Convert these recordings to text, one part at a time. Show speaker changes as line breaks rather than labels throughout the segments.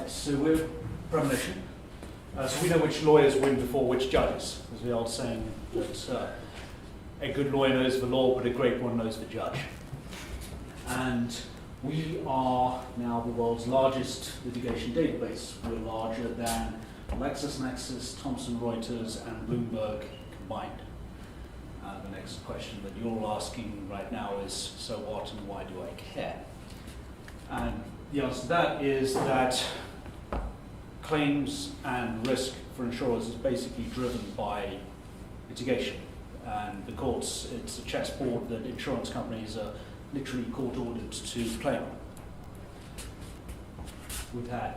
Right, so we're Premonition. So we know which lawyers win before which judges. There's the old saying that a good lawyer knows the law, but a great one knows the judge. And we are now the world's largest litigation database. We're larger than LexisNexis, Thomson Reuters, and Bloomberg combined. The next question that you're all asking right now is, so what and why do I care? And the answer to that is that claims and risk for insurers is basically driven by litigation. And the courts, it's a chessboard that insurance companies are literally court-ordered to play on. We've had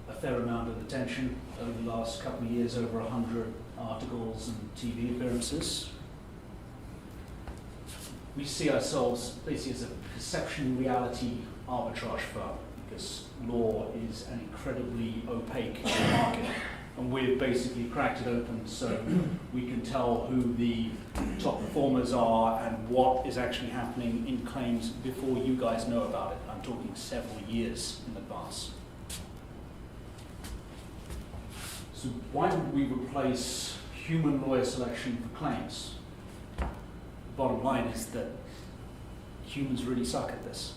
a fair amount of attention over the last couple of years, over 100 articles and TV appearances. We see ourselves basically as a perception-reality arbitrage firm, because law is an incredibly opaque market, and we've basically cracked it open so we can tell who the top performers are and what is actually happening in claims before you guys know about it. I'm talking several years in advance. So why would we replace human lawyer selection for claims? The bottom line is that humans really suck at this.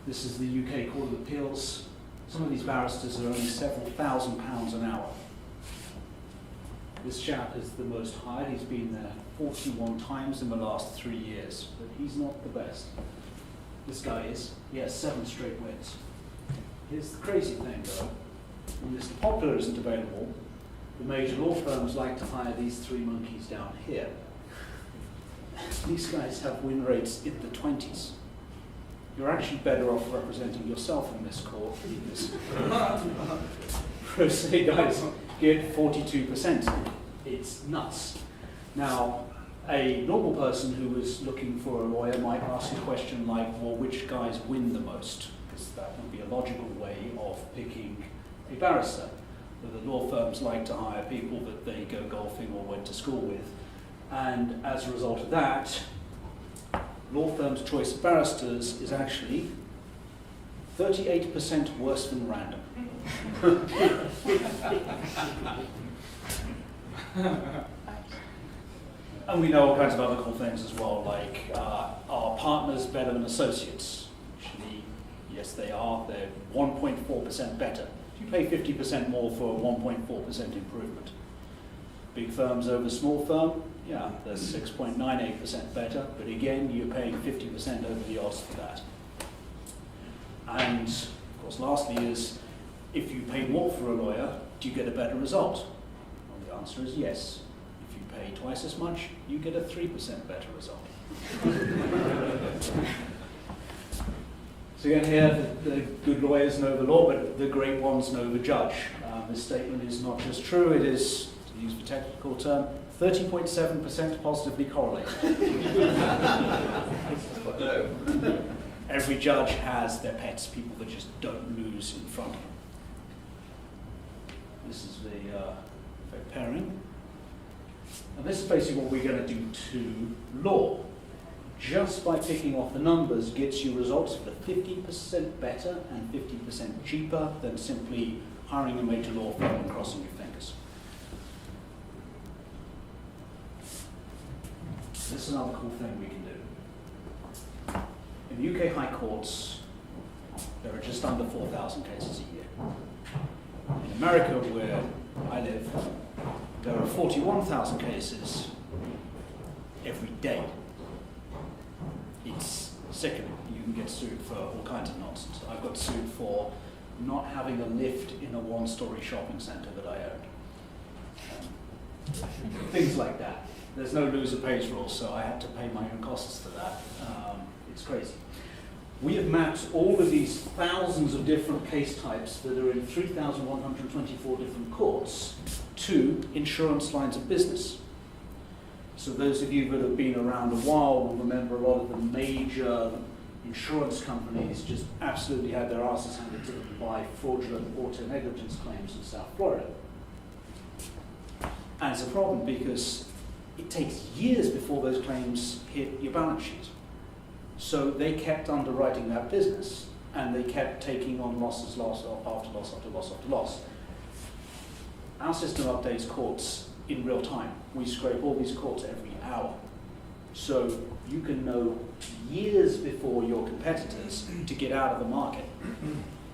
This is the UK Court of Appeals. Some of these barristers are earning several £1,000s an hour. This chap is the most hired. He's been there 41 times in the last 3 years, but he's not the best. This guy is. He has 7 straight wins. Here's the crazy thing, though. When Mr. Popular isn't available, the major law firms like to hire these 3 monkeys down here. These guys have win rates in the 20s. You're actually better off representing yourself in this court, because pro se guys get 42%. It's nuts. Now, a normal person who is looking for a lawyer might ask a question like, well, which guys win the most? Because that would be a logical way of picking a barrister. The law firms like to hire people that they go golfing or went to school with. And as a result of that, law firms' choice of barristers is actually 38% worse than random. And we know all kinds of other cool things as well, like are partners better than associates? Actually, yes, they are. They're 1.4% better. You pay 50% more for a 1.4% improvement. Big firms over small firm, yeah, they're 6.98% better, but again, you're paying 50% over the odds for that. And, of course, lastly is, if you pay more for a lawyer, do you get a better result? Well, the answer is yes. If you pay twice as much, you get a 3% better result. So again here, the good lawyers know the law, but the great ones know the judge. This statement is not just true, it is, to use the technical term, 30.7% positively correlated. Every judge has their pets, people that just don't lose in front of them. This is the pairing. And this is basically what we're going to do to law. Just by picking off the numbers gets you results that are 50% better and 50% cheaper than simply hiring a major law firm and crossing your fingers. This is another cool thing we can do. In the UK High Courts, there are just under 4,000 cases a year. In America, where I live, there are 41,000 cases every day. It's sickening. You can get sued for all kinds of nonsense. I got sued for not having a lift in a 1-story shopping centre that I owned. Things like that. There's no loser pays rule, so I had to pay my own costs for that. It's crazy. We have mapped all of these thousands of different case types that are in 3,124 different courts to insurance lines of business. So those of you that have been around a while will remember a lot of the major insurance companies just absolutely had their asses handed to them by fraudulent auto negligence claims in South Florida. And it's a problem because it takes years before those claims hit your balance sheet. So they kept underwriting that business. and they kept taking on losses, loss after loss after loss after loss. Our system updates courts in real time. We scrape all these courts every hour. So you can know years before your competitors to get out of the market,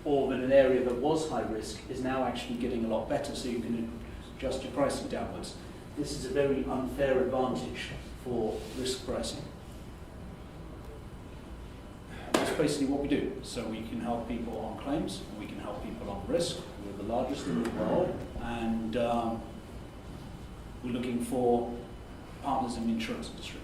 or that an area that was high risk is now actually getting a lot better, so you can adjust your pricing downwards. This is a very unfair advantage for risk pricing. And that's basically what we do. So we can help people on claims, and we can help people on risk. We're the largest in the world, and we're looking for partners in the insurance industry.